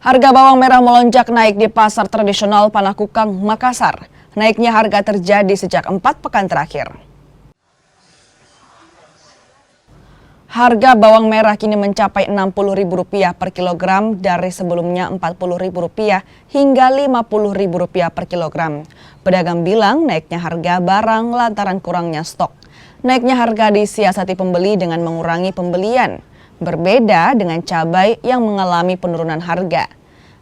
Harga bawang merah melonjak naik di pasar tradisional Panakukang, Makassar. Naiknya harga terjadi sejak 4 pekan terakhir. Harga bawang merah kini mencapai Rp60.000 per kilogram dari sebelumnya Rp40.000 hingga Rp50.000 per kilogram. Pedagang bilang naiknya harga barang lantaran kurangnya stok. Naiknya harga disiasati pembeli dengan mengurangi pembelian. Berbeda dengan cabai yang mengalami penurunan harga.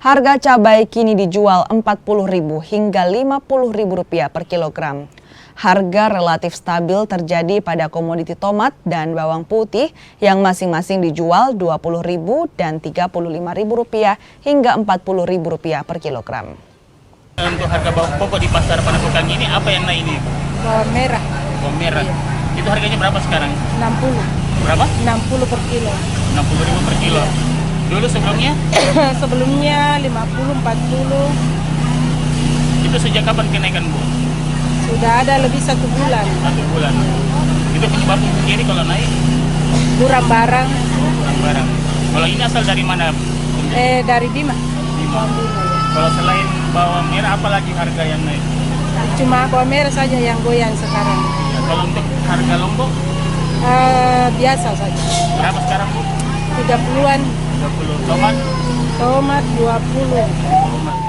Harga cabai kini dijual Rp40.000 hingga Rp50.000 per kilogram. Harga relatif stabil terjadi pada komoditi tomat dan bawang putih yang masing-masing dijual Rp20.000 dan Rp35.000 hingga Rp40.000 per kilogram. Untuk harga bawang pokok di pasar Panakukang ini apa yang naik ini? Bawang merah. Bawang merah. Iya. Itu harganya berapa sekarang? 60. Berapa? 60 per kilo. 60.000 per kilo. Dulu sebelumnya? Sebelumnya 50, 40. Itu sejak kapan kenaikan, Bu? Sudah ada lebih 1 bulan. 1 bulan. Itu penyebabnya sendiri kalau naik? Kurang barang. Kurang barang. Kalau ini asal dari mana? Dari Bima. Bima. Kalau selain bawang merah, apa lagi harga yang naik? Cuma bawang merah saja yang goyang sekarang. Ya, kalau untuk harga lombok? Biasa saja. Berapa sekarang, Bu? 30-an. 30. Tomat? Tomat 20. Tomat.